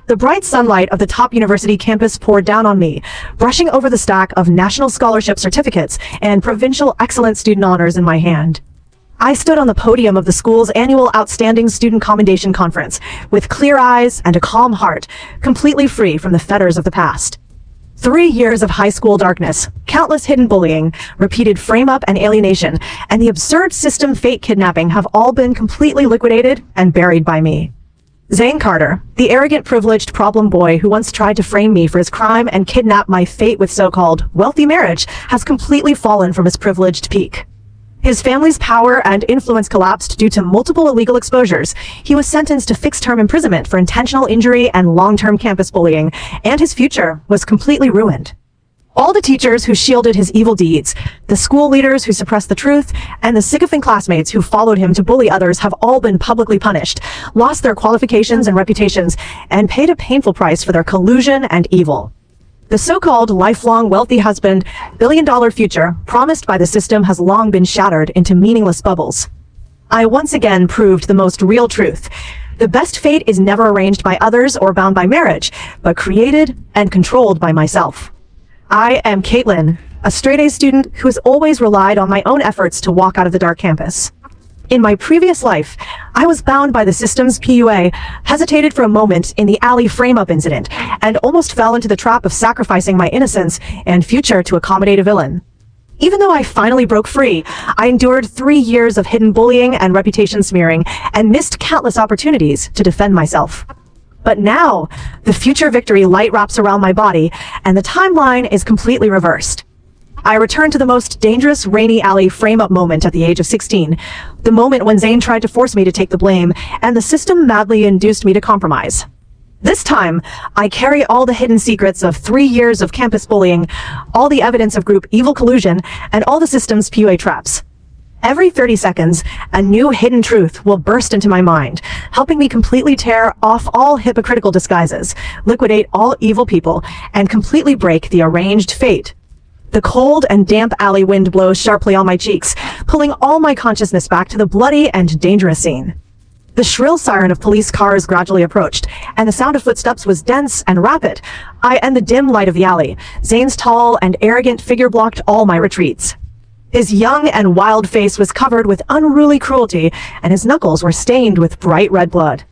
The bright sunlight of the top university campus poured down on me, brushing over the stack of national scholarship certificates and provincial excellent student honors in my hand. I stood on the podium of the school's annual Outstanding Student Commendation Conference, with clear eyes and a calm heart, completely free from the fetters of the past. 3 years of high school darkness, countless hidden bullying, repeated frame-up and alienation, and the absurd system fate kidnapping have all been completely liquidated and buried by me. Zane Carter, the arrogant, privileged problem boy who once tried to frame me for his crime and kidnap my fate with so-called wealthy marriage, has completely fallen from his privileged peak. His family's power and influence collapsed due to multiple illegal exposures. He was sentenced to fixed-term imprisonment for intentional injury and long-term campus bullying, and his future was completely ruined. All the teachers who shielded his evil deeds, the school leaders who suppressed the truth, and the sycophant classmates who followed him to bully others have all been publicly punished, lost their qualifications and reputations, and paid a painful price for their collusion and evil. The so-called lifelong wealthy husband, billion-dollar future promised by the system has long been shattered into meaningless bubbles. I once again proved the most real truth. The best fate is never arranged by others or bound by marriage, but created and controlled by myself. I am Caitlin, a straight-A student who has always relied on my own efforts to walk out of the dark campus. In my previous life, I was bound by the system's PUA, hesitated for a moment in the alley frame-up incident, and almost fell into the trap of sacrificing my innocence and future to accommodate a villain. Even though I finally broke free, I endured 3 years of hidden bullying and reputation smearing, and missed countless opportunities to defend myself. But now, the future victory light wraps around my body, and the timeline is completely reversed. I returned to the most dangerous rainy alley frame-up moment at the age of 16, the moment when Zane tried to force me to take the blame, and the system madly induced me to compromise. This time, I carry all the hidden secrets of 3 years of campus bullying, all the evidence of group evil collusion, and all the system's PUA traps. Every 30 seconds, a new hidden truth will burst into my mind, helping me completely tear off all hypocritical disguises, liquidate all evil people, and completely break the arranged fate. The cold and damp alley wind blows sharply on my cheeks, pulling all my consciousness back to the bloody and dangerous scene. The shrill siren of police cars gradually approached, and the sound of footsteps was dense and rapid. And the dim light of the alley, Zane's tall and arrogant figure blocked all my retreats. His young and wild face was covered with unruly cruelty, and his knuckles were stained with bright red blood.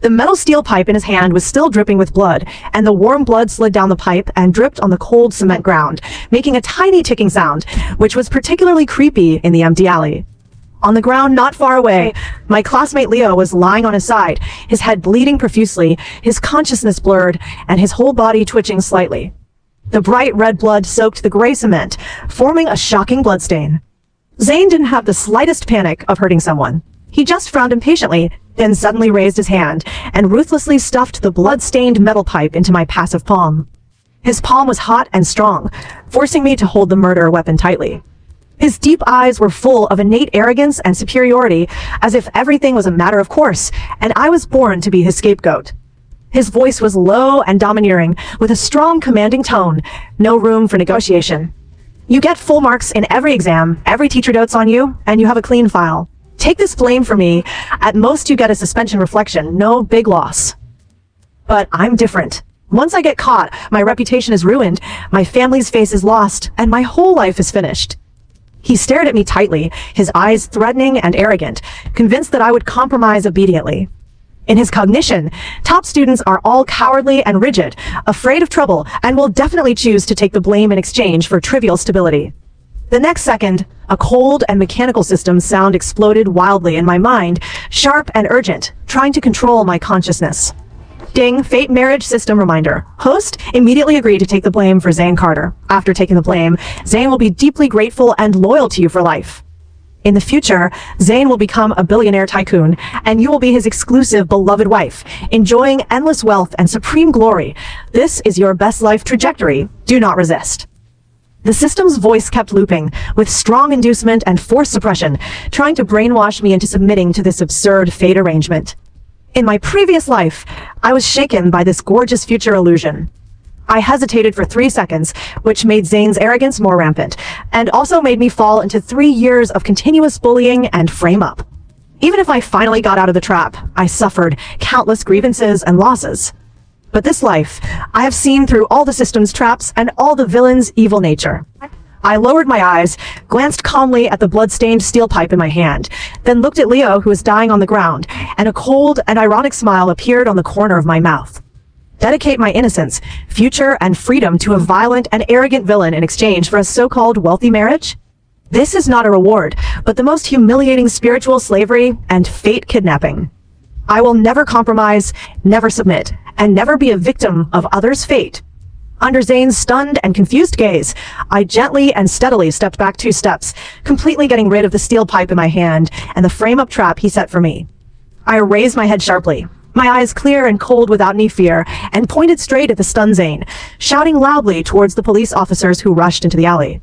The metal steel pipe in his hand was still dripping with blood, and the warm blood slid down the pipe and dripped on the cold cement ground, making a tiny ticking sound, which was particularly creepy in the empty alley. On the ground not far away, my classmate Leo was lying on his side, his head bleeding profusely, his consciousness blurred, and his whole body twitching slightly. The bright red blood soaked the gray cement, forming a shocking bloodstain. Zane didn't have the slightest panic of hurting someone. He just frowned impatiently, then suddenly raised his hand and ruthlessly stuffed the blood-stained metal pipe into my passive palm. His palm was hot and strong, forcing me to hold the murder weapon tightly. His deep eyes were full of innate arrogance and superiority, as if everything was a matter of course, and I was born to be his scapegoat. His voice was low and domineering, with a strong, commanding tone, no room for negotiation. You get full marks in every exam, every teacher dotes on you, and you have a clean file. Take this blame for me. At most you get a suspension reflection, no big loss. But I'm different. Once I get caught, my reputation is ruined, my family's face is lost, and my whole life is finished. He stared at me tightly, his eyes threatening and arrogant, convinced that I would compromise obediently. In his cognition, top students are all cowardly and rigid, afraid of trouble, and will definitely choose to take the blame in exchange for trivial stability. The next second, a cold and mechanical system sound exploded wildly in my mind, sharp and urgent, trying to control my consciousness. Ding, fate marriage system reminder. Host, immediately agree to take the blame for Zane Carter. After taking the blame, Zane will be deeply grateful and loyal to you for life. In the future, Zane will become a billionaire tycoon, and you will be his exclusive, beloved wife, enjoying endless wealth and supreme glory. This is your best life trajectory. Do not resist. The system's voice kept looping, with strong inducement and forced suppression, trying to brainwash me into submitting to this absurd fate arrangement. In my previous life, I was shaken by this gorgeous future illusion. I hesitated for 3 seconds, which made Zane's arrogance more rampant, and also made me fall into 3 years of continuous bullying and frame-up. Even if I finally got out of the trap, I suffered countless grievances and losses. But this life, I have seen through all the system's traps and all the villain's evil nature. I lowered my eyes, glanced calmly at the blood-stained steel pipe in my hand, then looked at Leo, who was dying on the ground, and a cold and ironic smile appeared on the corner of my mouth. Dedicate my innocence, future, and freedom to a violent and arrogant villain in exchange for a so-called wealthy marriage? This is not a reward, but the most humiliating spiritual slavery and fate kidnapping. I will never compromise, never submit, and never be a victim of others' fate. Under Zane's stunned and confused gaze, I gently and steadily stepped back 2 steps, completely getting rid of the steel pipe in my hand and the frame-up trap he set for me. I raised my head sharply, my eyes clear and cold without any fear, and pointed straight at the stunned Zane, shouting loudly towards the police officers who rushed into the alley.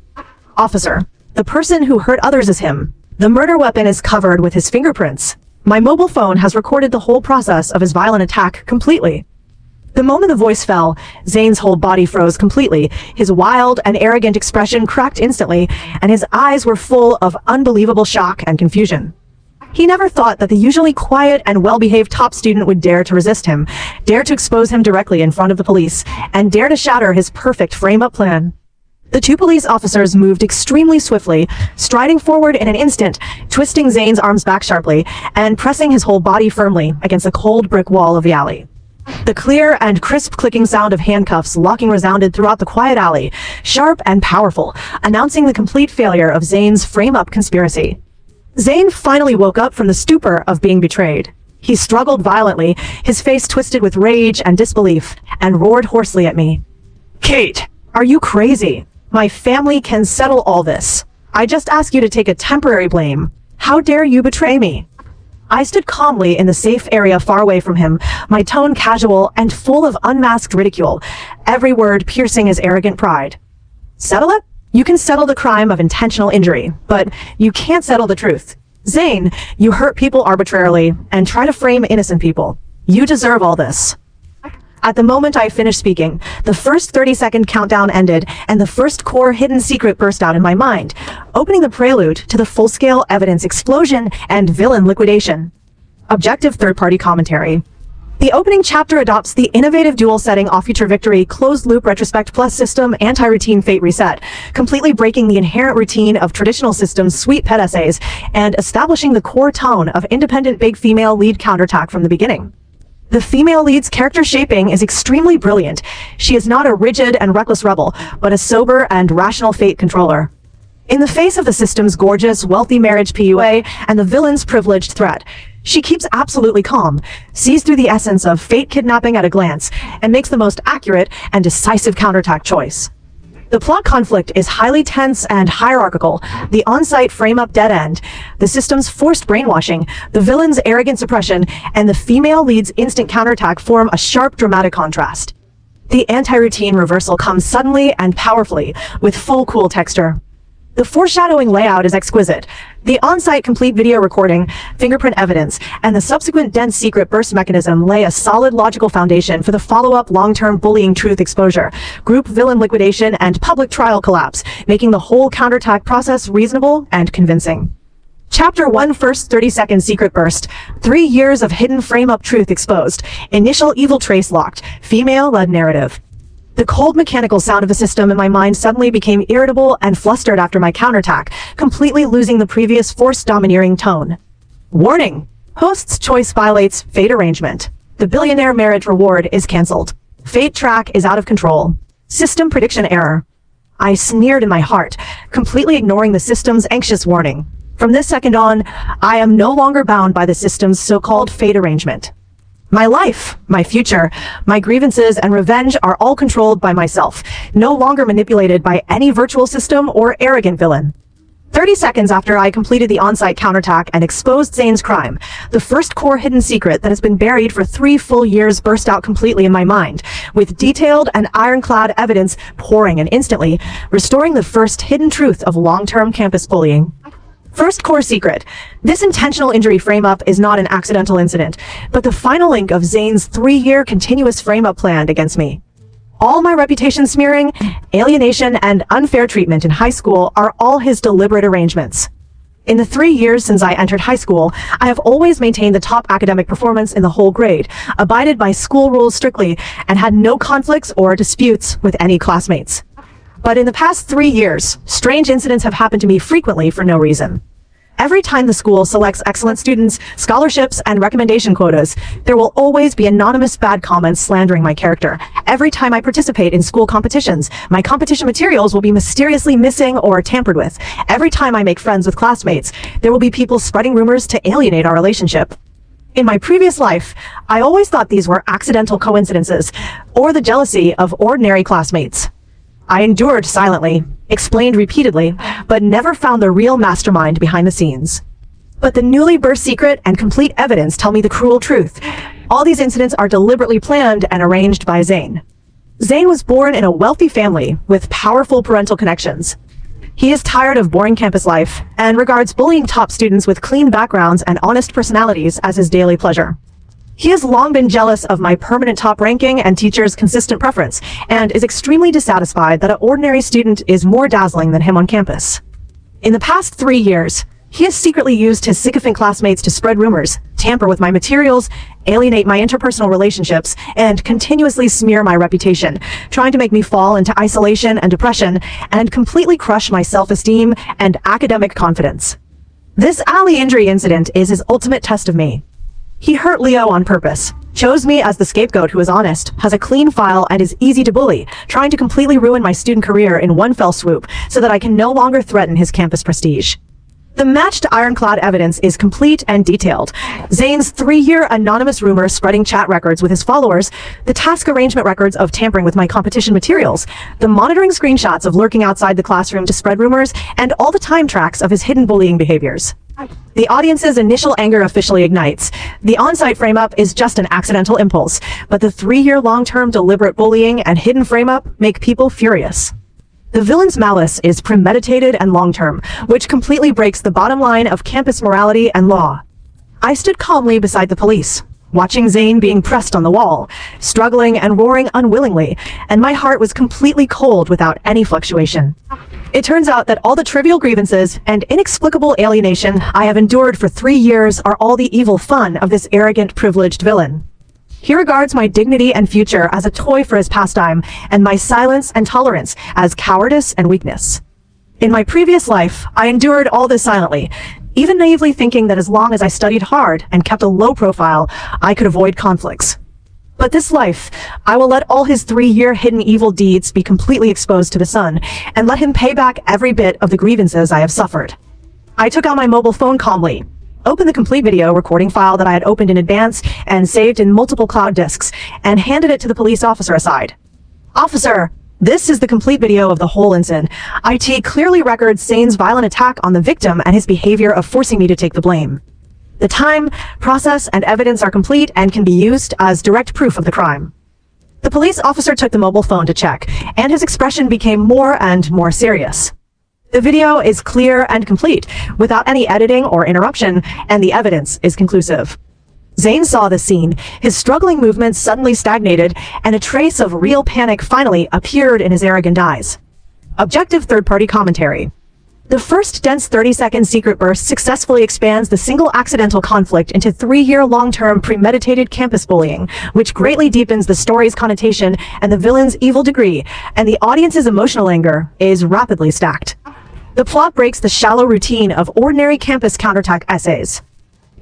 "Officer, the person who hurt others is him. The murder weapon is covered with his fingerprints. My mobile phone has recorded the whole process of his violent attack completely." The moment the voice fell, Zane's whole body froze completely, his wild and arrogant expression cracked instantly, and his eyes were full of unbelievable shock and confusion. He never thought that the usually quiet and well-behaved top student would dare to resist him, dare to expose him directly in front of the police, and dare to shatter his perfect frame-up plan. The 2 police officers moved extremely swiftly, striding forward in an instant, twisting Zane's arms back sharply, and pressing his whole body firmly against the cold brick wall of the alley. The clear and crisp clicking sound of handcuffs locking resounded throughout the quiet alley, sharp and powerful, announcing the complete failure of Zane's frame-up conspiracy. Zane finally woke up from the stupor of being betrayed. He struggled violently, his face twisted with rage and disbelief, and roared hoarsely at me. "Kate, are you crazy? My family can settle all this. I just ask you to take a temporary blame. How dare you betray me?" I stood calmly in the safe area far away from him, my tone casual and full of unmasked ridicule, every word piercing his arrogant pride. "Settle it? You can settle the crime of intentional injury, but you can't settle the truth. Zane, you hurt people arbitrarily and try to frame innocent people. You deserve all this." At the moment I finished speaking, the first 30-second countdown ended, and the first core hidden secret burst out in my mind, opening the prelude to the full-scale evidence explosion and villain liquidation. Objective third-party commentary. The opening chapter adopts the innovative dual-setting off-feature victory closed-loop retrospect plus system anti-routine fate reset, completely breaking the inherent routine of traditional systems' sweet pet essays and establishing the core tone of independent big female lead counterattack from the beginning. The female lead's character shaping is extremely brilliant. She is not a rigid and reckless rebel, but a sober and rational fate controller. In the face of the system's gorgeous, wealthy marriage PUA and the villain's privileged threat, she keeps absolutely calm, sees through the essence of fate kidnapping at a glance, and makes the most accurate and decisive counterattack choice. The plot conflict is highly tense and hierarchical, the on-site frame-up dead end, the system's forced brainwashing, the villain's arrogant suppression, and the female lead's instant counterattack form a sharp dramatic contrast. The anti-routine reversal comes suddenly and powerfully, with full cool texture. The foreshadowing layout is exquisite. The on-site complete video recording, fingerprint evidence, and the subsequent dense secret burst mechanism lay a solid logical foundation for the follow-up long-term bullying truth exposure, group villain liquidation, and public trial collapse, making the whole counterattack process reasonable and convincing. Chapter 1 First 30-second secret burst. 3 years of hidden frame-up truth exposed. Initial evil trace locked. Female-led narrative. The cold mechanical sound of the system in my mind suddenly became irritable and flustered after my counterattack, completely losing the previous forced domineering tone. Warning! Host's choice violates fate arrangement. The billionaire marriage reward is cancelled. Fate track is out of control. System prediction error. I sneered in my heart, completely ignoring the system's anxious warning. From this second on, I am no longer bound by the system's so-called fate arrangement. My life, my future, my grievances and revenge are all controlled by myself, no longer manipulated by any virtual system or arrogant villain. 30 seconds after I completed the on-site counterattack and exposed Zane's crime, the first core hidden secret that has been buried for 3 full years burst out completely in my mind, with detailed and ironclad evidence pouring in instantly, restoring the first hidden truth of long-term campus bullying. First core secret. This intentional injury frame-up is not an accidental incident, but the final link of Zane's 3-year continuous frame-up plan against me. All my reputation smearing, alienation, and unfair treatment in high school are all his deliberate arrangements. In the 3 years since I entered high school, I have always maintained the top academic performance in the whole grade, abided by school rules strictly, and had no conflicts or disputes with any classmates. But in the past 3 years, strange incidents have happened to me frequently for no reason. Every time the school selects excellent students, scholarships, and recommendation quotas, there will always be anonymous bad comments slandering my character. Every time I participate in school competitions, my competition materials will be mysteriously missing or tampered with. Every time I make friends with classmates, there will be people spreading rumors to alienate our relationship. In my previous life, I always thought these were accidental coincidences, or the jealousy of ordinary classmates. I endured silently, explained repeatedly, but never found the real mastermind behind the scenes. But the newly burst secret and complete evidence tell me the cruel truth. All these incidents are deliberately planned and arranged by Zane. Zane was born in a wealthy family with powerful parental connections. He is tired of boring campus life and regards bullying top students with clean backgrounds and honest personalities as his daily pleasure. He has long been jealous of my permanent top ranking and teachers' consistent preference, and is extremely dissatisfied that an ordinary student is more dazzling than him on campus. In the past 3 years, he has secretly used his sycophant classmates to spread rumors, tamper with my materials, alienate my interpersonal relationships, and continuously smear my reputation, trying to make me fall into isolation and depression, and completely crush my self-esteem and academic confidence. This alley injury incident is his ultimate test of me. He hurt Leo on purpose, chose me as the scapegoat who is honest, has a clean file, and is easy to bully, trying to completely ruin my student career in one fell swoop so that I can no longer threaten his campus prestige. The matched ironclad evidence is complete and detailed. Zane's 3-year anonymous rumor spreading chat records with his followers, the task arrangement records of tampering with my competition materials, the monitoring screenshots of lurking outside the classroom to spread rumors, and all the time tracks of his hidden bullying behaviors. The audience's initial anger officially ignites. The on-site frame-up is just an accidental impulse, but the 3-year long-term deliberate bullying and hidden frame-up make people furious. The villain's malice is premeditated and long-term, which completely breaks the bottom line of campus morality and law. I stood calmly beside the police, watching Zane being pressed on the wall, struggling and roaring unwillingly, and my heart was completely cold without any fluctuation. It turns out that all the trivial grievances and inexplicable alienation I have endured for 3 years are all the evil fun of this arrogant, privileged villain. He regards my dignity and future as a toy for his pastime, and my silence and tolerance as cowardice and weakness. In my previous life, I endured all this silently, even naively thinking that as long as I studied hard and kept a low profile, I could avoid conflicts. But this life, I will let all his 3-year hidden evil deeds be completely exposed to the sun, and let him pay back every bit of the grievances I have suffered. I took out my mobile phone calmly, opened the complete video recording file that I had opened in advance and saved in multiple cloud disks, and handed it to the police officer aside. "Officer, this is the complete video of the whole incident. IT clearly records Zane's violent attack on the victim and his behavior of forcing me to take the blame. The time, process, and evidence are complete and can be used as direct proof of the crime." The police officer took the mobile phone to check, and his expression became more and more serious. The video is clear and complete, without any editing or interruption, and the evidence is conclusive. Zane saw the scene, his struggling movements suddenly stagnated, and a trace of real panic finally appeared in his arrogant eyes. Objective third-party commentary. The first dense 30-second secret burst successfully expands the single accidental conflict into 3-year long-term premeditated campus bullying, which greatly deepens the story's connotation and the villain's evil degree, and the audience's emotional anger is rapidly stacked. The plot breaks the shallow routine of ordinary campus counterattack essays.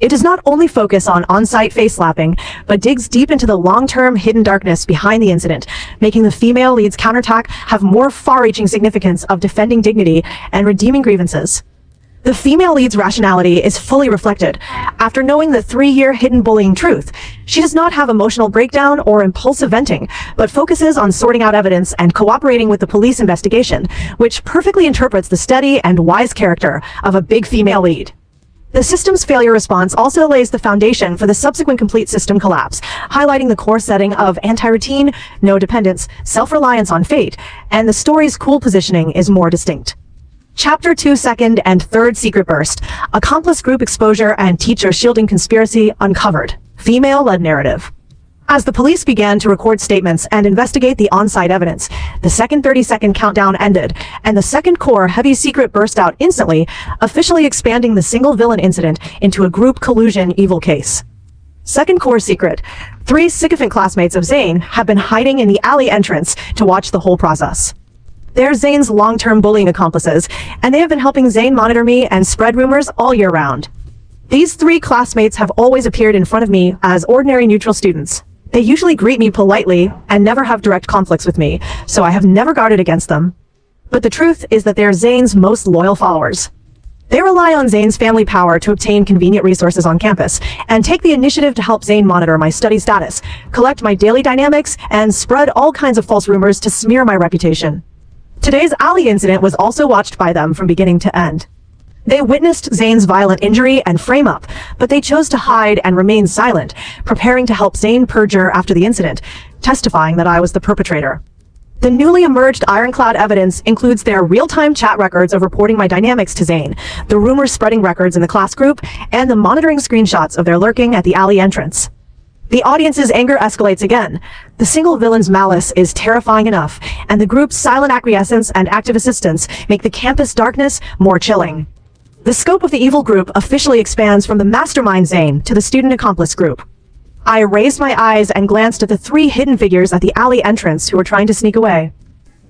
It does not only focus on on-site face-slapping, but digs deep into the long-term hidden darkness behind the incident, making the female lead's counterattack have more far-reaching significance of defending dignity and redeeming grievances. The female lead's rationality is fully reflected. After knowing the 3-year hidden bullying truth, she does not have emotional breakdown or impulsive venting, but focuses on sorting out evidence and cooperating with the police investigation, which perfectly interprets the steady and wise character of a big female lead. The system's failure response also lays the foundation for the subsequent complete system collapse, highlighting the core setting of anti-routine, no dependence, self-reliance on fate, and the story's cool positioning is more distinct. Chapter 2 Second and Third Secret Burst, Accomplice Group Exposure and Teacher Shielding Conspiracy Uncovered, Female-Led Narrative. As the police began to record statements and investigate the on-site evidence, the second 30-second countdown ended, and the second core heavy secret burst out instantly, officially expanding the single villain incident into a group collusion evil case. Second core secret: 3 sycophant classmates of Zane have been hiding in the alley entrance to watch the whole process. They're Zane's long-term bullying accomplices, and they have been helping Zane monitor me and spread rumors all year round. These 3 classmates have always appeared in front of me as ordinary neutral students. They usually greet me politely and never have direct conflicts with me, so I have never guarded against them. But the truth is that they're Zane's most loyal followers. They rely on Zane's family power to obtain convenient resources on campus, and take the initiative to help Zane monitor my study status, collect my daily dynamics, and spread all kinds of false rumors to smear my reputation. Today's alley incident was also watched by them from beginning to end. They witnessed Zane's violent injury and frame up, but they chose to hide and remain silent, preparing to help Zane perjure after the incident, testifying that I was the perpetrator. The newly emerged ironclad evidence includes their real-time chat records of reporting my dynamics to Zane, the rumor-spreading records in the class group, and the monitoring screenshots of their lurking at the alley entrance. The audience's anger escalates again. The single villain's malice is terrifying enough, and the group's silent acquiescence and active assistance make the campus darkness more chilling. The scope of the evil group officially expands from the mastermind Zane to the student accomplice group. I raised my eyes and glanced at the 3 hidden figures at the alley entrance who were trying to sneak away.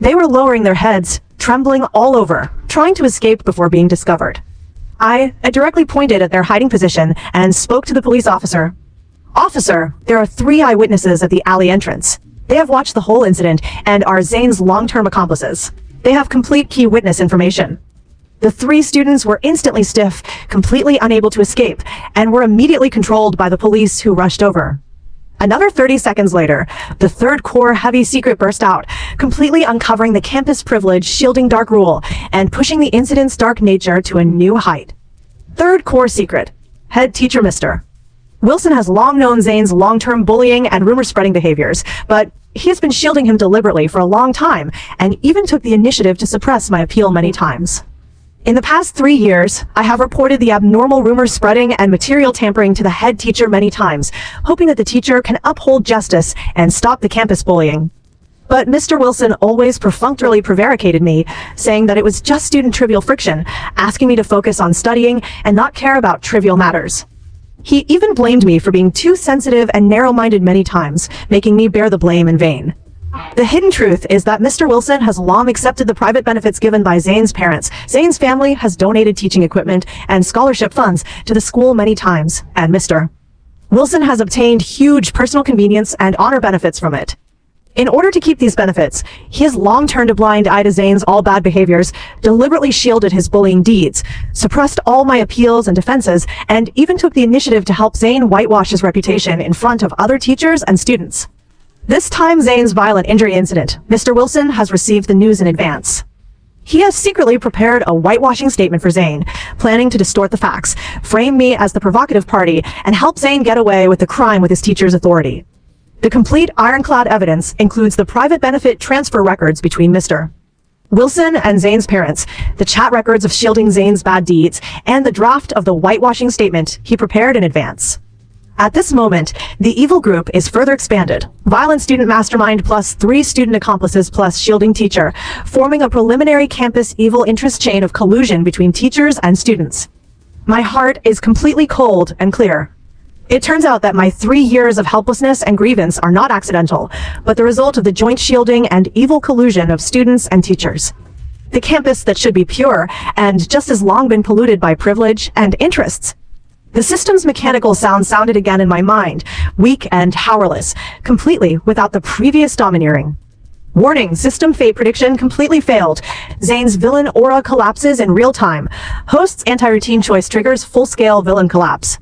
They were lowering their heads, trembling all over, trying to escape before being discovered. I directly pointed at their hiding position and spoke to the police officer. "Officer, there are 3 eyewitnesses at the alley entrance. They have watched the whole incident and are Zane's long-term accomplices. They have complete key witness information." The 3 students were instantly stiff, completely unable to escape, and were immediately controlled by the police who rushed over. Another 30 seconds later, the third core heavy secret burst out, completely uncovering the campus privilege shielding dark rule and pushing the incident's dark nature to a new height. Third core secret: head teacher Mr. Wilson has long known Zane's long-term bullying and rumor-spreading behaviors, but he has been shielding him deliberately for a long time, and even took the initiative to suppress my appeal many times. In the past 3 years, I have reported the abnormal rumor spreading and material tampering to the head teacher many times, hoping that the teacher can uphold justice and stop the campus bullying. But Mr. Wilson always perfunctorily prevaricated me, saying that it was just student trivial friction, asking me to focus on studying and not care about trivial matters. He even blamed me for being too sensitive and narrow-minded many times, making me bear the blame in vain. The hidden truth is that Mr. Wilson has long accepted the private benefits given by Zane's parents. Zane's family has donated teaching equipment and scholarship funds to the school many times, and Mr. Wilson has obtained huge personal convenience and honor benefits from it. In order to keep these benefits, he has long turned a blind eye to Zane's all bad behaviors, deliberately shielded his bullying deeds, suppressed all my appeals and defenses, and even took the initiative to help Zane whitewash his reputation in front of other teachers and students. This time Zane's violent injury incident, Mr. Wilson has received the news in advance. He has secretly prepared a whitewashing statement for Zane, planning to distort the facts, frame me as the provocative party, and help Zane get away with the crime with his teacher's authority. The complete ironclad evidence includes the private benefit transfer records between Mr. Wilson and Zane's parents, the chat records of shielding Zane's bad deeds, and the draft of the whitewashing statement he prepared in advance. At this moment, the evil group is further expanded, violent student mastermind plus 3 student accomplices plus shielding teacher, forming a preliminary campus evil interest chain of collusion between teachers and students. My heart is completely cold and clear. It turns out that my 3 years of helplessness and grievance are not accidental, but the result of the joint shielding and evil collusion of students and teachers. The campus that should be pure and just as long been polluted by privilege and interests. The system's mechanical sound sounded again in my mind, weak and powerless, completely without the previous domineering. Warning, system fate prediction completely failed. Zane's villain aura collapses in real time. Host's anti-routine choice triggers full-scale villain collapse.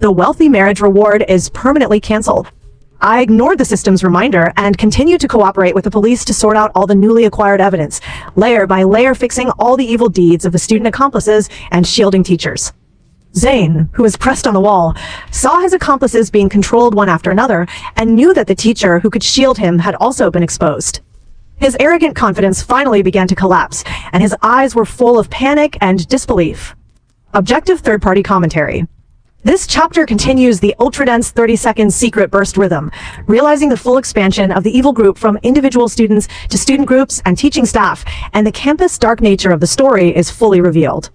The wealthy marriage reward is permanently cancelled. I ignored the system's reminder and continued to cooperate with the police to sort out all the newly acquired evidence, layer by layer fixing all the evil deeds of the student accomplices and shielding teachers. Zane, who was pressed on the wall, saw his accomplices being controlled one after another and knew that the teacher who could shield him had also been exposed. His arrogant confidence finally began to collapse, and his eyes were full of panic and disbelief. Objective third-party commentary. This chapter continues the ultra-dense 30-second secret burst rhythm, realizing the full expansion of the evil group from individual students to student groups and teaching staff, and the campus dark nature of the story is fully revealed.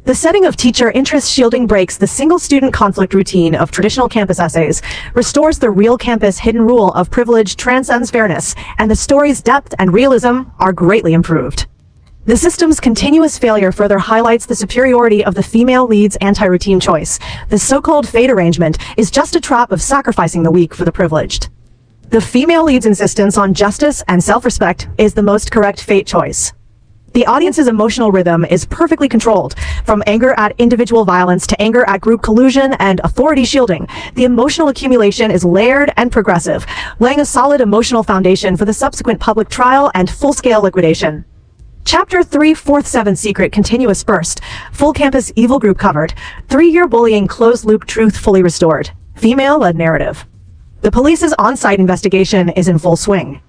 The setting of teacher interest shielding breaks the single student conflict routine of traditional campus essays, restores the real campus hidden rule of privilege transcends fairness, and the story's depth and realism are greatly improved. The system's continuous failure further highlights the superiority of the female lead's anti-routine choice. The so-called fate arrangement is just a trap of sacrificing the weak for the privileged. The female lead's insistence on justice and self-respect is the most correct fate choice. The audience's emotional rhythm is perfectly controlled. From anger at individual violence to anger at group collusion and authority shielding, the emotional accumulation is layered and progressive, laying a solid emotional foundation for the subsequent public trial and full-scale liquidation. Chapter 3, 4th 7th Secret Continuous Burst. Full campus evil group covered. 3-year bullying closed-loop truth fully restored. Female-led narrative. The police's on-site investigation is in full swing.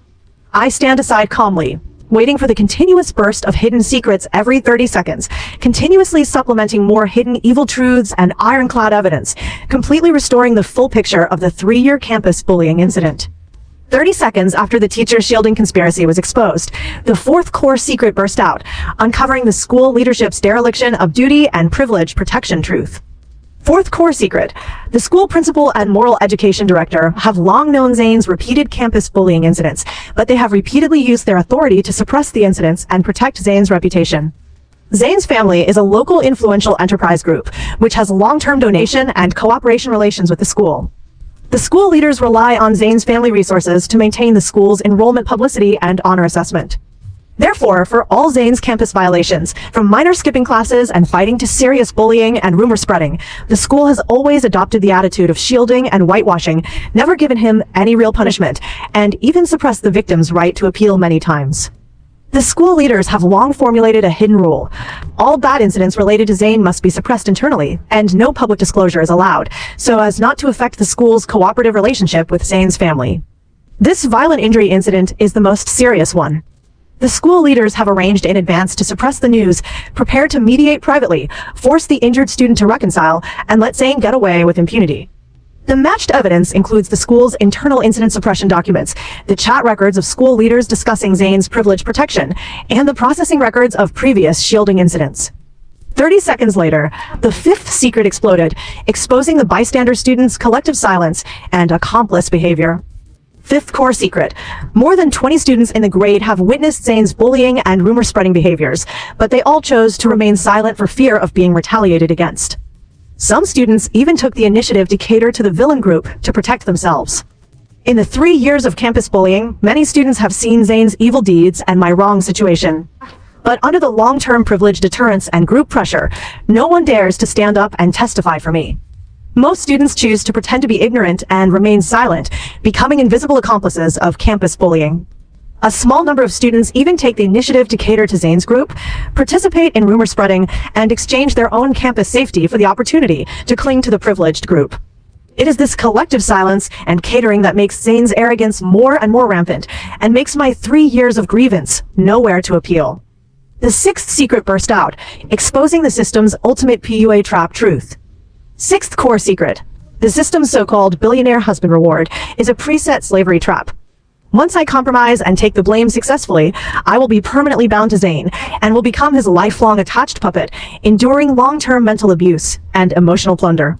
I stand aside calmly, waiting for the continuous burst of hidden secrets every 30 seconds, continuously supplementing more hidden evil truths and ironclad evidence, completely restoring the full picture of the 3-year campus bullying incident. 30 seconds after the teacher shielding conspiracy was exposed, the fourth core secret burst out, uncovering the school leadership's dereliction of duty and privilege protection truth. Fourth core secret. The school principal and moral education director have long known Zane's repeated campus bullying incidents, but they have repeatedly used their authority to suppress the incidents and protect Zane's reputation. Zane's family is a local influential enterprise group, which has long-term donation and cooperation relations with the school. The school leaders rely on Zane's family resources to maintain the school's enrollment publicity and honor assessment. Therefore, for all Zane's campus violations, from minor skipping classes and fighting to serious bullying and rumor spreading, the school has always adopted the attitude of shielding and whitewashing, never given him any real punishment, and even suppressed the victim's right to appeal many times. The school leaders have long formulated a hidden rule. All bad incidents related to Zane must be suppressed internally, and no public disclosure is allowed, so as not to affect the school's cooperative relationship with Zane's family. This violent injury incident is the most serious one. The school leaders have arranged in advance to suppress the news, prepare to mediate privately, force the injured student to reconcile, and let Zane get away with impunity. The matched evidence includes the school's internal incident suppression documents, the chat records of school leaders discussing Zane's privilege protection, and the processing records of previous shielding incidents. 30 seconds later, the fifth secret exploded, exposing the bystander students' collective silence and accomplice behavior. Fifth core secret. More than 20 students in the grade have witnessed Zane's bullying and rumor-spreading behaviors, but they all chose to remain silent for fear of being retaliated against. Some students even took the initiative to cater to the villain group to protect themselves. In the 3 years of campus bullying, many students have seen Zane's evil deeds and my wrong situation. But under the long-term privilege deterrence and group pressure, no one dares to stand up and testify for me. Most students choose to pretend to be ignorant and remain silent, becoming invisible accomplices of campus bullying. A small number of students even take the initiative to cater to Zane's group, participate in rumor spreading, and exchange their own campus safety for the opportunity to cling to the privileged group. It is this collective silence and catering that makes Zane's arrogance more and more rampant, and makes my 3 years of grievance nowhere to appeal. The sixth secret burst out, exposing the system's ultimate PUA trap truth. Sixth core secret. The system's so-called billionaire husband reward is a preset slavery trap. Once I compromise and take the blame successfully, I will be permanently bound to Zane and will become his lifelong attached puppet, enduring long-term mental abuse and emotional plunder.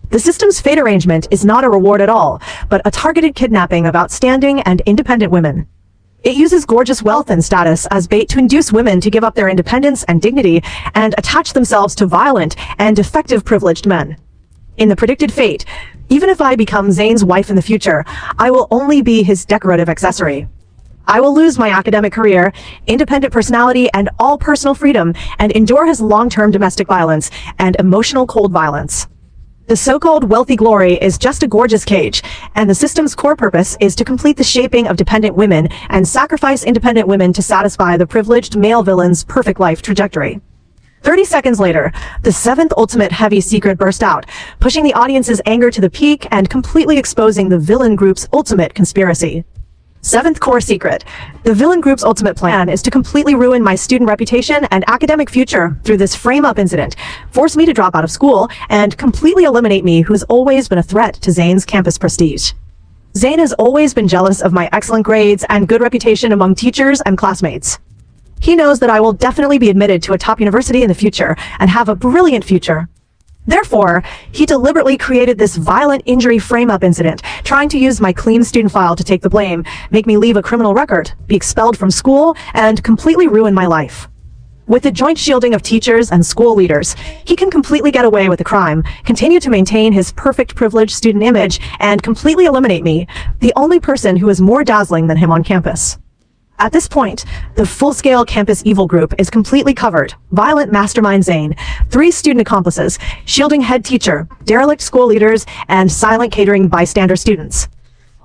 The system's fate arrangement is not a reward at all, but a targeted kidnapping of outstanding and independent women. It uses gorgeous wealth and status as bait to induce women to give up their independence and dignity and attach themselves to violent and defective privileged men. In the predicted fate, even if I become Zane's wife in the future, I will only be his decorative accessory. I will lose my academic career, independent personality, and all personal freedom, and endure his long-term domestic violence and emotional cold violence. The so-called wealthy glory is just a gorgeous cage, and the system's core purpose is to complete the shaping of dependent women and sacrifice independent women to satisfy the privileged male villain's perfect life trajectory. 30 seconds later, the seventh ultimate heavy secret burst out, pushing the audience's anger to the peak and completely exposing the villain group's ultimate conspiracy. Seventh core secret. The villain group's ultimate plan is to completely ruin my student reputation and academic future through this frame-up incident, force me to drop out of school, and completely eliminate me, who's always been a threat to Zane's campus prestige. Zane has always been jealous of my excellent grades and good reputation among teachers and classmates. He knows that I will definitely be admitted to a top university in the future and have a brilliant future. Therefore, he deliberately created this violent injury frame-up incident, trying to use my clean student file to take the blame, make me leave a criminal record, be expelled from school, and completely ruin my life. With the joint shielding of teachers and school leaders, he can completely get away with the crime, continue to maintain his perfect privileged student image, and completely eliminate me, the only person who is more dazzling than him on campus. At this point, the full-scale campus evil group is completely covered. Violent mastermind Zane, 3 student accomplices, shielding head teacher, derelict school leaders, and silent catering bystander students.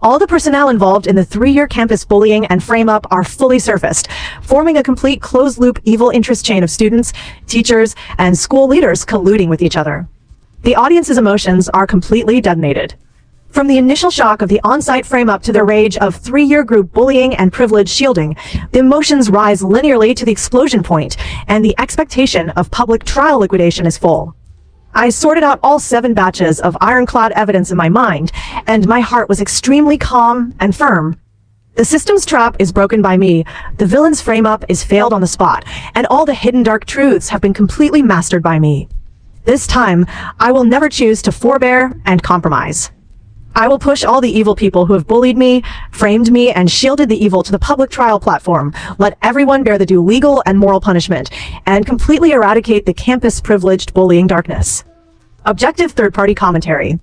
All the personnel involved in the 3-year campus bullying and frame-up are fully surfaced, forming a complete closed-loop evil interest chain of students, teachers, and school leaders colluding with each other. The audience's emotions are completely detonated. From the initial shock of the on-site frame-up to the rage of 3-year group bullying and privilege shielding, the emotions rise linearly to the explosion point, and the expectation of public trial liquidation is full. I sorted out all 7 batches of ironclad evidence in my mind, and my heart was extremely calm and firm. The system's trap is broken by me, the villain's frame-up is failed on the spot, and all the hidden dark truths have been completely mastered by me. This time, I will never choose to forbear and compromise. I will push all the evil people who have bullied me, framed me, and shielded the evil to the public trial platform, let everyone bear the due legal and moral punishment, and completely eradicate the campus-privileged bullying darkness. Objective third-party commentary.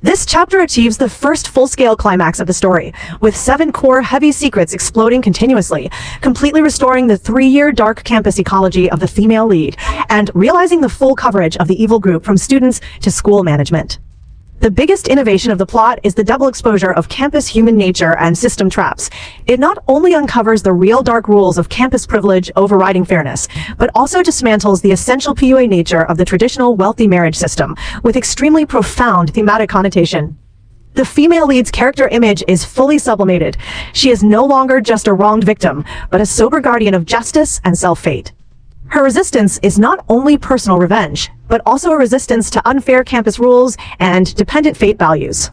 This chapter achieves the first full-scale climax of the story, with 7 core heavy secrets exploding continuously, completely restoring the 3-year dark campus ecology of the female lead, and realizing the full coverage of the evil group from students to school management. The biggest innovation of the plot is the double exposure of campus human nature and system traps. It not only uncovers the real dark rules of campus privilege overriding fairness, but also dismantles the essential PUA nature of the traditional wealthy marriage system, with extremely profound thematic connotation. The female lead's character image is fully sublimated. She is no longer just a wronged victim, but a sober guardian of justice and self-fate. Her resistance is not only personal revenge, but also a resistance to unfair campus rules and dependent fate values.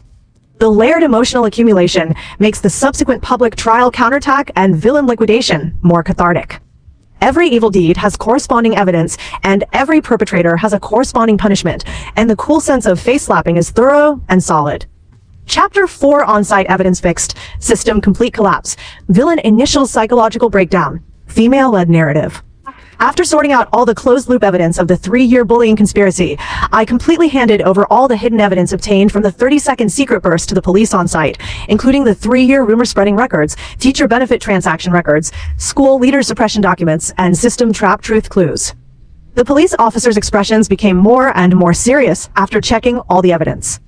The layered emotional accumulation makes the subsequent public trial counterattack and villain liquidation more cathartic. Every evil deed has corresponding evidence, and every perpetrator has a corresponding punishment, and the cool sense of face-slapping is thorough and solid. Chapter 4: On-site evidence fixed, system complete collapse, villain initial psychological breakdown, female-led narrative. After sorting out all the closed-loop evidence of the 3-year bullying conspiracy, I completely handed over all the hidden evidence obtained from the 30-second secret burst to the police on site, including the 3-year rumor-spreading records, teacher benefit transaction records, school leader suppression documents, and system trap truth clues. The police officers' expressions became more and more serious after checking all the evidence.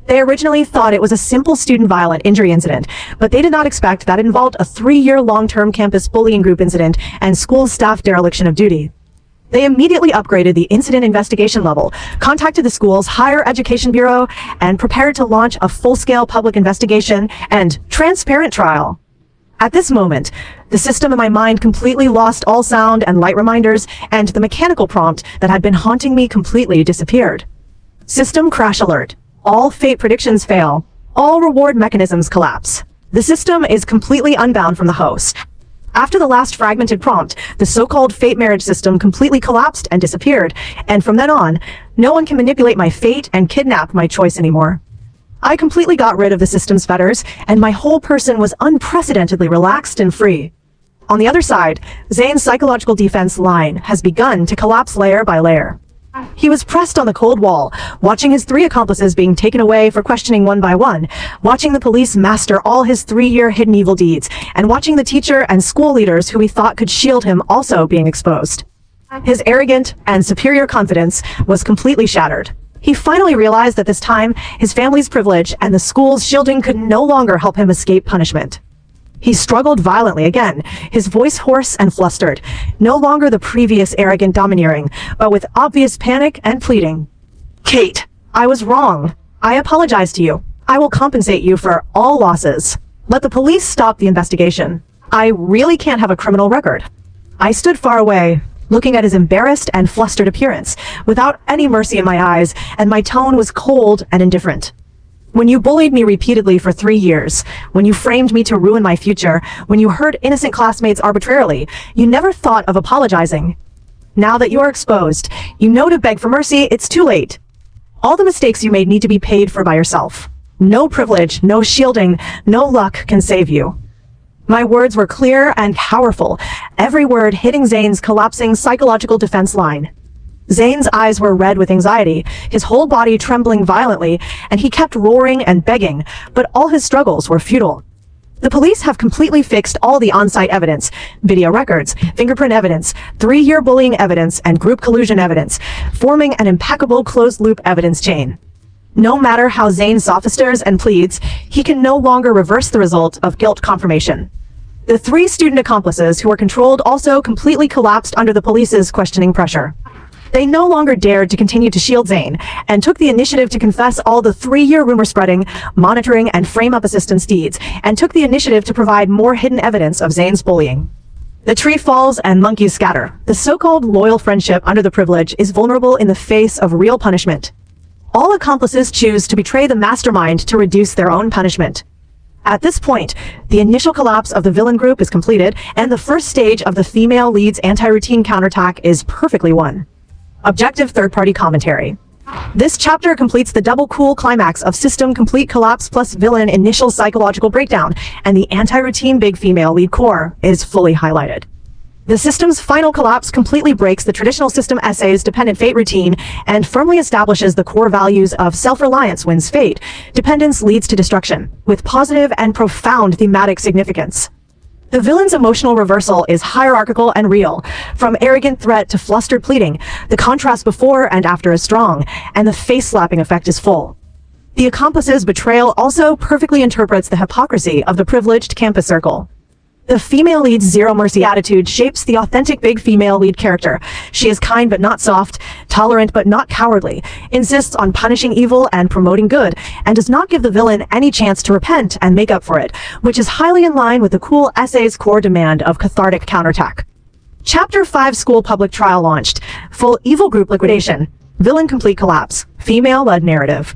They originally thought it was a simple student violent injury incident, but they did not expect that it involved a 3-year long-term campus bullying group incident and school staff dereliction of duty. They immediately upgraded the incident investigation level, contacted the school's higher education bureau, and prepared to launch a full-scale public investigation and transparent trial. At this moment, the system in my mind completely lost all sound and light reminders, and the mechanical prompt that had been haunting me completely disappeared. System crash alert. All fate predictions fail. All reward mechanisms collapse. The system is completely unbound from the host. After the last fragmented prompt, the so-called fate marriage system completely collapsed and disappeared, and from then on, no one can manipulate my fate and kidnap my choice anymore. I completely got rid of the system's fetters, and my whole person was unprecedentedly relaxed and free. On the other side, Zane's psychological defense line has begun to collapse layer by layer. He was pressed on the cold wall, watching his 3 accomplices being taken away for questioning one by one, watching the police master all his 3-year hidden evil deeds, and watching the teacher and school leaders who he thought could shield him also being exposed. His arrogant and superior confidence was completely shattered. He finally realized that this time, his family's privilege and the school's shielding could no longer help him escape punishment. He struggled violently again, his voice hoarse and flustered, no longer the previous arrogant domineering, but with obvious panic and pleading. "Kate, I was wrong. I apologize to you. I will compensate you for all losses. Let the police stop the investigation. I really can't have a criminal record. I stood far away, looking at his embarrassed and flustered appearance, without any mercy in my eyes, and my tone was cold and indifferent. When you bullied me repeatedly for 3 years, when you framed me to ruin my future, when you hurt innocent classmates arbitrarily, you never thought of apologizing. Now that you are exposed, you know to beg for mercy, it's too late. All the mistakes you made need to be paid for by yourself. No privilege, no shielding, no luck can save you. My words were clear and powerful, every word hitting Zane's collapsing psychological defense line. Zane's eyes were red with anxiety, his whole body trembling violently, and he kept roaring and begging, but all his struggles were futile. The police have completely fixed all the on-site evidence, video records, fingerprint evidence, 3-year bullying evidence, and group collusion evidence, forming an impeccable closed-loop evidence chain. No matter how Zane sophisters and pleads, he can no longer reverse the result of guilt confirmation. The 3 student accomplices who were controlled also completely collapsed under the police's questioning pressure. They no longer dared to continue to shield Zane, and took the initiative to confess all the 3-year rumor spreading, monitoring, and frame-up assistance deeds, and took the initiative to provide more hidden evidence of Zane's bullying. The tree falls and monkeys scatter. The so-called loyal friendship under the privilege is vulnerable in the face of real punishment. All accomplices choose to betray the mastermind to reduce their own punishment. At this point, the initial collapse of the villain group is completed, and the first stage of the female lead's anti-routine counterattack is perfectly won. Objective third-party commentary. This chapter completes the double cool climax of system complete collapse plus villain initial psychological breakdown, and the anti-routine big female lead core is fully highlighted. The system's final collapse completely breaks the traditional system essay's dependent fate routine and firmly establishes the core values of self-reliance wins fate, dependence leads to destruction, with positive and profound thematic significance. The villain's emotional reversal is hierarchical and real. From arrogant threat to flustered pleading, the contrast before and after is strong, and the face-slapping effect is full. The accomplice's betrayal also perfectly interprets the hypocrisy of the privileged campus circle. The female lead's zero-mercy attitude shapes the authentic big female lead character. She is kind but not soft, tolerant but not cowardly, insists on punishing evil and promoting good, and does not give the villain any chance to repent and make up for it, which is highly in line with the cool essay's core demand of cathartic counterattack. Chapter 5 School Public Trial launched. Full evil group liquidation. Villain complete collapse. Female-led narrative.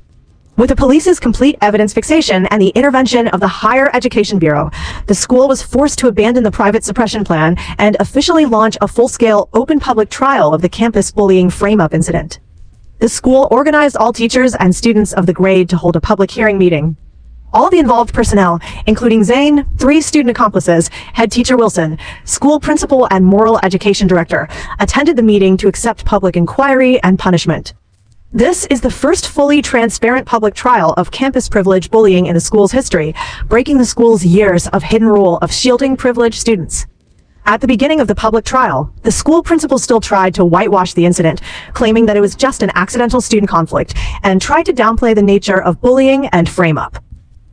With the police's complete evidence fixation and the intervention of the Higher Education Bureau, the school was forced to abandon the private suppression plan and officially launch a full-scale open public trial of the campus bullying frame-up incident. The school organized all teachers and students of the grade to hold a public hearing meeting. All the involved personnel, including Zane, 3 student accomplices, head teacher Wilson, school principal and moral education director, attended the meeting to accept public inquiry and punishment. This is the first fully transparent public trial of campus privilege bullying in the school's history, breaking the school's years of hidden rule of shielding privileged students. At the beginning of the public trial, the school principal still tried to whitewash the incident, claiming that it was just an accidental student conflict, and tried to downplay the nature of bullying and frame-up.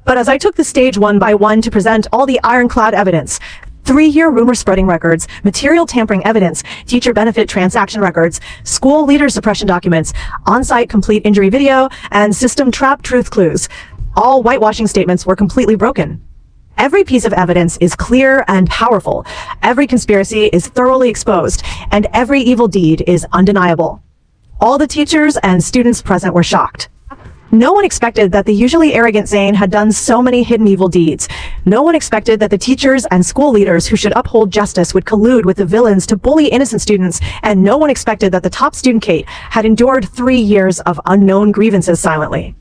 But as I took the stage one by one to present all the ironclad evidence, 3-year rumor spreading records, material tampering evidence, teacher benefit transaction records, school leader suppression documents, on-site complete injury video, and system trap truth clues. All whitewashing statements were completely broken. Every piece of evidence is clear and powerful. Every conspiracy is thoroughly exposed, and every evil deed is undeniable. All the teachers and students present were shocked. No one expected that the usually arrogant Zane had done so many hidden evil deeds. No one expected that the teachers and school leaders who should uphold justice would collude with the villains to bully innocent students, and no one expected that the top student, Kate, had endured 3 years of unknown grievances silently.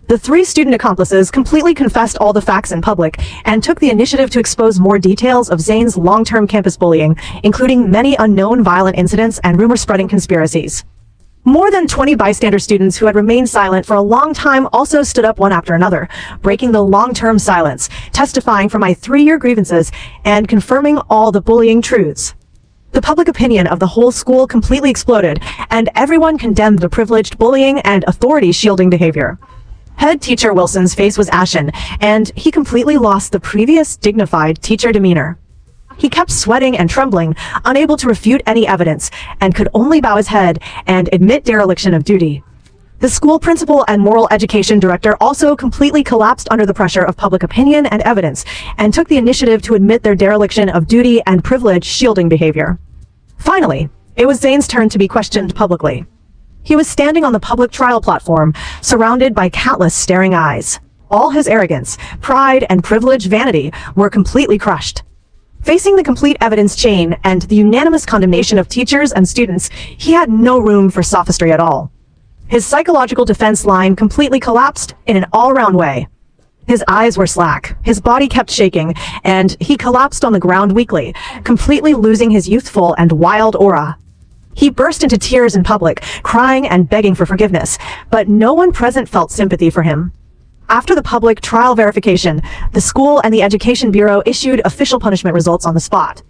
The 3 student accomplices completely confessed all the facts in public and took the initiative to expose more details of Zane's long-term campus bullying, including many unknown violent incidents and rumor-spreading conspiracies. More than 20 bystander students who had remained silent for a long time also stood up one after another, breaking the long-term silence, testifying for my 3-year grievances, and confirming all the bullying truths. The public opinion of the whole school completely exploded, and everyone condemned the privileged bullying and authority-shielding behavior. Head teacher Wilson's face was ashen, and he completely lost the previous dignified teacher demeanor. He kept sweating and trembling, unable to refute any evidence, and could only bow his head and admit dereliction of duty. The school principal and moral education director also completely collapsed under the pressure of public opinion and evidence, and took the initiative to admit their dereliction of duty and privilege shielding behavior. Finally, it was Zane's turn to be questioned publicly. He was standing on the public trial platform, surrounded by countless staring eyes. All his arrogance, pride, and privileged vanity were completely crushed. Facing the complete evidence chain and the unanimous condemnation of teachers and students, he had no room for sophistry at all. His psychological defense line completely collapsed in an all-round way. His eyes were slack, his body kept shaking, and he collapsed on the ground weakly, completely losing his youthful and wild aura. He burst into tears in public, crying and begging for forgiveness, but no one present felt sympathy for him. After the public trial verification, the school and the Education Bureau issued official punishment results on the spot.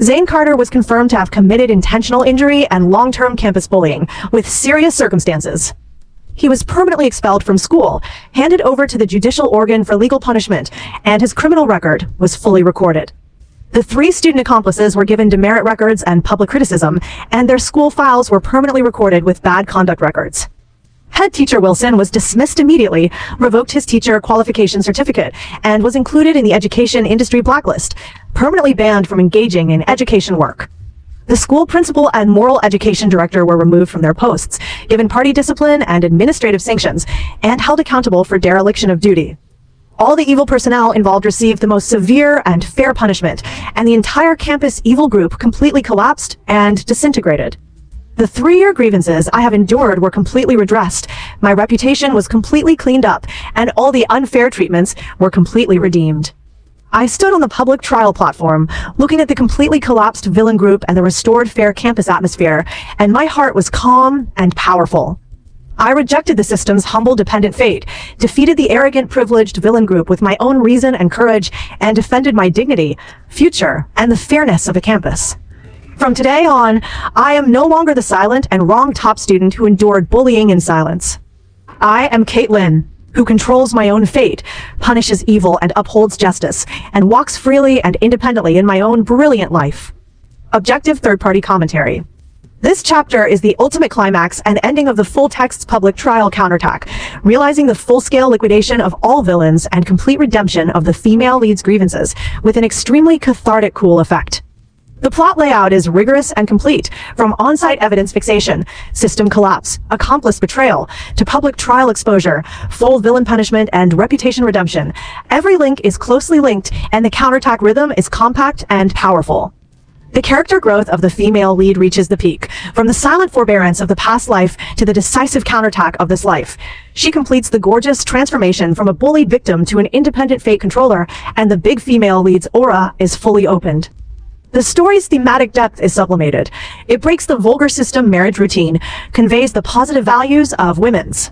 Zane Carter was confirmed to have committed intentional injury and long-term campus bullying, with serious circumstances. He was permanently expelled from school, handed over to the judicial organ for legal punishment, and his criminal record was fully recorded. The 3 student accomplices were given demerit records and public criticism, and their school files were permanently recorded with bad conduct records. Head teacher Wilson was dismissed immediately, revoked his teacher qualification certificate, and was included in the education industry blacklist, permanently banned from engaging in education work. The school principal and moral education director were removed from their posts, given party discipline and administrative sanctions, and held accountable for dereliction of duty. All the evil personnel involved received the most severe and fair punishment, and the entire campus evil group completely collapsed and disintegrated. The 3-year grievances I have endured were completely redressed, my reputation was completely cleaned up, and all the unfair treatments were completely redeemed. I stood on the public trial platform, looking at the completely collapsed villain group and the restored fair campus atmosphere, and my heart was calm and powerful. I rejected the system's humble dependent fate, defeated the arrogant privileged villain group with my own reason and courage, and defended my dignity, future, and the fairness of the campus. From today on, I am no longer the silent and wrong top student who endured bullying in silence. I am Caitlin, who controls my own fate, punishes evil and upholds justice, and walks freely and independently in my own brilliant life. Objective third-party commentary. This chapter is the ultimate climax and ending of the full-text public trial counterattack, realizing the full-scale liquidation of all villains and complete redemption of the female lead's grievances, with an extremely cathartic cool effect. The plot layout is rigorous and complete, from on-site evidence fixation, system collapse, accomplice betrayal, to public trial exposure, full villain punishment, and reputation redemption. Every link is closely linked, and the counterattack rhythm is compact and powerful. The character growth of the female lead reaches the peak, from the silent forbearance of the past life to the decisive counterattack of this life. She completes the gorgeous transformation from a bullied victim to an independent fate controller, and the big female lead's aura is fully opened. The story's thematic depth is sublimated. It breaks the vulgar system marriage routine, conveys the positive values of women's